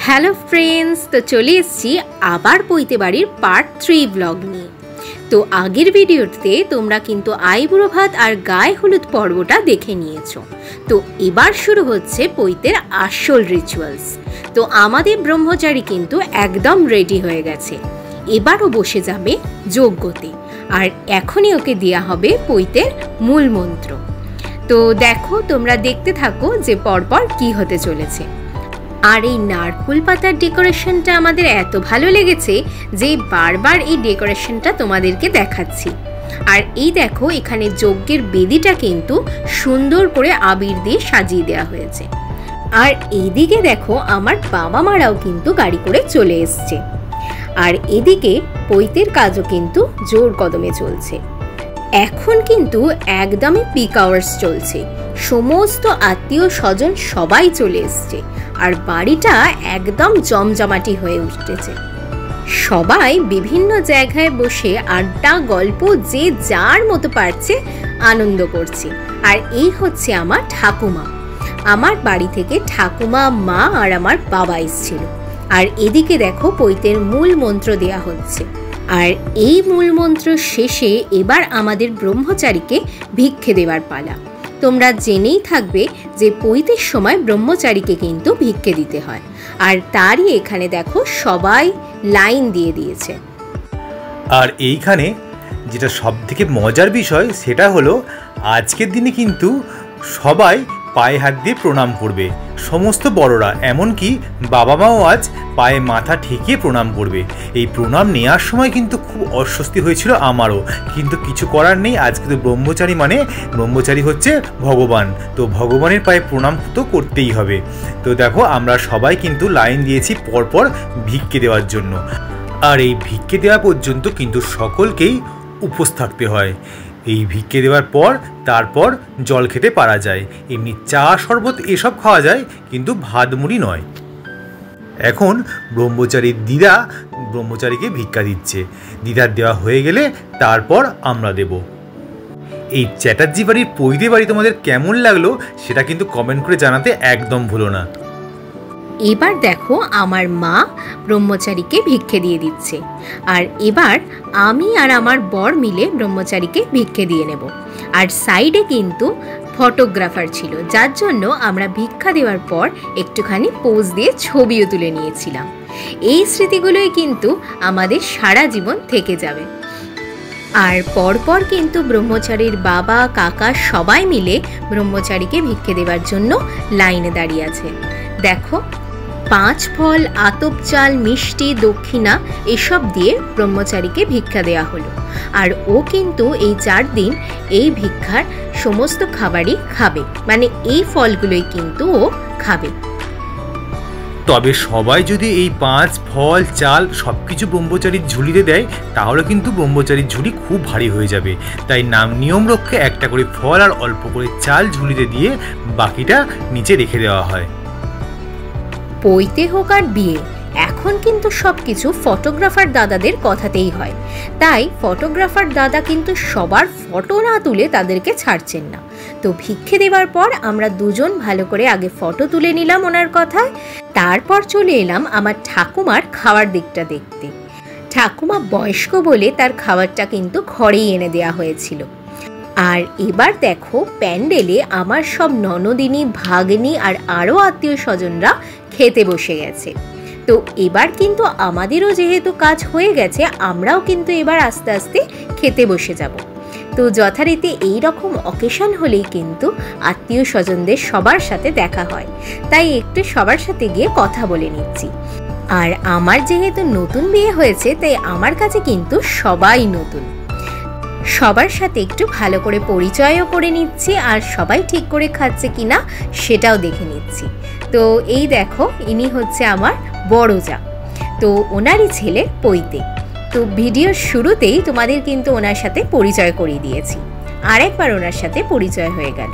Hello friends, তো চলে এসেছি আবার পৈতে বাড়ির পার্ট 3 ব্লগ নিয়ে। তো আগের ভিডিওতে তোমরা কিন্তু আইবুড়ো ভাত আর গায়ে হলুদ পর্বটা দেখে নিয়েছো। তো এবার শুরু হচ্ছে পৈতের আসল রিচুয়ালস। তো আমাদের ব্রহ্মচারী কিন্তু একদম রেডি হয়ে গেছে, এবারও বসে যাবে যজ্ঞতে। আর এখনই ওকে দেওয়া হবে পৈতের মূল মন্ত্র। তো দেখো, তোমরা দেখতে থাকো যে পরপর কি হতে চলেছে। আর এই নারকেল পাতার ডেকোরেশনটা আমাদের এত ভালো লেগেছে যে বারবার এই ডেকোরেশনটা তোমাদেরকে দেখাচ্ছি। আর এই দেখো, এখানে যজ্ঞের বেদিটা কিন্তু সুন্দর করে আবির দিয়ে সাজিয়ে দেওয়া হয়েছে। আর এইদিকে দেখো, আমার বাবা মারাও কিন্তু গাড়ি করে চলে এসছে। আর এদিকে পৈতের কাজও কিন্তু জোর কদমে চলছে। এখন কিন্তু একদমই পিক আওয়ার্স চলছে, সমস্ত আত্মীয় স্বজন সবাই চলে এসছে। আর বাড়িটা একদম জমজমাটি হয়ে উঠেছে। সবাই বিভিন্ন জায়গায় বসে আড্ডা গল্প যে যার মতো পারছে আনন্দ করছে। আর এই হচ্ছে আমার ঠাকুমা। আমার বাড়ি থেকে ঠাকুমা, মা আর আমার বাবা এসেছিল। আর এদিকে দেখো, পৈতের মূল মন্ত্র দেয়া হচ্ছে। আর এই মূল মন্ত্র শেষে এবার আমাদের ব্রহ্মচারীকে ভিক্ষে দেওয়ার পালা। তোমরা জেনেই থাকবে যে পৈতের সময় ব্রহ্মচারীকে কিন্তু ভিক্ষে দিতে হয়। আর তারই এখানে দেখো সবাই লাইন দিয়ে দিয়েছে। আর এইখানে যেটা সব থেকে মজার বিষয় সেটা হলো আজকের দিনে কিন্তু সবাই পায়ে হাত দিয়ে প্রণাম করবে, সমস্ত বড়রা, এমনকি বাবা মাও আজ পায়ে মাথা ঠেকিয়ে প্রণাম করবে। এই প্রণাম নেওয়ার সময় কিন্তু খুব অস্বস্তি হয়েছিল আমারও, কিন্তু কিছু করার নেই। আজকে তো ব্রহ্মচারী মানে ব্রহ্মচারী হচ্ছে ভগবান, তো ভগবানের পায়ে প্রণাম তো করতেই হবে। তো দেখো, আমরা সবাই কিন্তু লাইন দিয়েছি পরপর ভিক্ষে দেওয়ার জন্য। আর এই ভিক্ষে দেওয়া পর্যন্ত কিন্তু সকলকেই উপোস থাকতে হয়। এই ভিক্ষে দেওয়ার পর তারপর জল খেতে পারা যায়, এমনি চা শরবত এসব খাওয়া যায়, কিন্তু ভাত মুড়ি নয়। এখন ব্রহ্মচারীর দিদা ব্রহ্মচারীকে ভিক্ষা দিচ্ছে। দিদার দেওয়া হয়ে গেলে তারপর আমরা দেব। এই চ্যাটার্জি বাড়ির পৈতে বাড়ি তোমাদের কেমন লাগলো সেটা কিন্তু কমেন্ট করে জানাতে একদম ভুলো না। এবার দেখো, আমার মা ব্রহ্মচারীকে ভিক্ষে দিয়ে দিচ্ছে। আর এবার আমি আর আমার বর মিলে ব্রহ্মচারীকে ভিক্ষে দিয়ে নেব। আর সাইডে কিন্তু ফটোগ্রাফার ছিল, যার জন্য আমরা ভিক্ষা দেওয়ার পর একটুখানি পোজ দিয়ে ছবিও তুলে নিয়েছিলাম। এই স্মৃতিগুলোই কিন্তু আমাদের সারা জীবন থেকে যাবে। আর পরপর কিন্তু ব্রহ্মচারীর বাবা কাকা সবাই মিলে ব্রহ্মচারীকে ভিক্ষে দেওয়ার জন্য লাইনে দাঁড়িয়ে আছে। দেখো, 5 ফল, আতপ চাল, মিষ্টি, দক্ষিণা এসব দিয়ে ব্রহ্মচারীকে ভিক্ষা দেওয়া হলো। আর ও কিন্তু এই 4 দিন এই ভিক্ষার সমস্ত খাবারই খাবে, মানে এই ফলগুলোই কিন্তু ও খাবে। তবে সবাই যদি এই 5 ফল চাল সব কিছু ব্রহ্মচারীর ঝুলিতে দেয় তাহলে কিন্তু ব্রহ্মচারীর ঝুলি খুব ভারী হয়ে যাবে। তাই নিয়ম রক্ষে একটা করে ফল আর অল্প করে চাল ঝুলিতে দিয়ে বাকিটা নিচে রেখে দেওয়া হয়। পৈতে হোক আর বিয়ে, এখন কিন্তু সবকিছু ফটোগ্রাফার দাদাদের কথাতেই হয়। তাই ফটোগ্রাফার দাদা কিন্তু সবার ফটো না তুলে তাদেরকে ছাড়ছেন না। তো ভিক্ষে দেওয়ার পর আমরা দুজন ভালো করে আগে ফটো তুলে নিলাম ওনার কথায়, তারপর চলে এলাম আমার ঠাকুমার খাওয়ার দিকটা দেখতে। ঠাকুমা বয়স্ক বলে তার খাবারটা কিন্তু ঘরেই এনে দেওয়া হয়েছিল। আর এবার দেখো, প্যান্ডেলে আমার সব ননদিনী, ভাগ্নি আর আরও আত্মীয় স্বজনরা খেতে বসে গেছে। তো এবার কিন্তু আমাদেরও যেহেতু কাজ হয়ে গেছে, আমরাও কিন্তু এবার আস্তে আস্তে খেতে বসে যাব। তো যথারীতি এই রকম অকেশন হলেই কিন্তু আত্মীয় স্বজনদের সবার সাথে দেখা হয়। তাই একটু সবার সাথে গিয়ে কথা বলে নিচ্ছি। আর আমার যেহেতু নতুন বিয়ে হয়েছে, তাই আমার কাছে কিন্তু সবাই নতুন। সবার সাথে একটু ভালো করে পরিচয়ও করে নিচ্ছি, আর সবাই ঠিক করে খাচ্ছে কিনা সেটাও দেখে নিচ্ছি। তো এই দেখো, ইনি হচ্ছে আমার বড় যা, তো ওনারই ছেলে পৈতে। তো ভিডিওর শুরুতেই তোমাদের কিন্তু ওনার সাথে পরিচয় করিয়ে দিয়েছি, আরেকবার ওনার সাথে পরিচয় হয়ে গেল।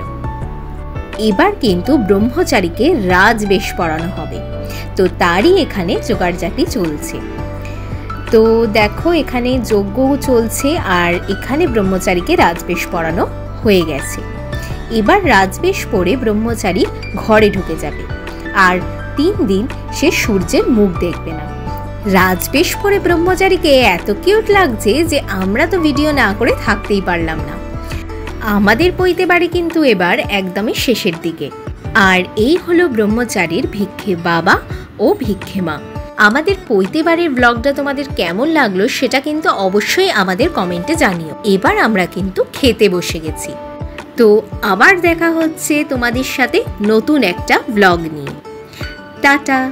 এবার কিন্তু ব্রহ্মচারীকে রাজবেশ পরানো হবে, তো তারই এখানে জোগাড়জাটি চলছে। তো দেখো, এখানে যজ্ঞ চলছে আর এখানে ব্রহ্মচারীকে রাজবেশ পরানো হয়ে গেছে। এবার রাজবেশ পরে ব্রহ্মচারী ঘরে ঢুকে যাবে। আর 3 দিন সে সূর্যের মুখ দেখবে না। রাজবেশ পরে ব্রহ্মচারীকে এত কিউট লাগছে যে আমরা তো ভিডিও না করে থাকতেই পারলাম না। আমাদের পৈতে বাড়ি কিন্তু এবার একদমই শেষের দিকে। আর এই হলো ব্রহ্মচারীর ভিক্ষে বাবা ও ভিক্ষে মা। আমাদের পৈতে বাড়ির ব্লগটা তোমাদের কেমন লাগলো সেটা কিন্তু অবশ্যই আমাদের কমেন্টে জানিও। এবার আমরা কিন্তু খেতে বসে গেছি। তো আবার দেখা হচ্ছে তোমাদের সাথে নতুন একটা ব্লগ নিয়ে। টাটা।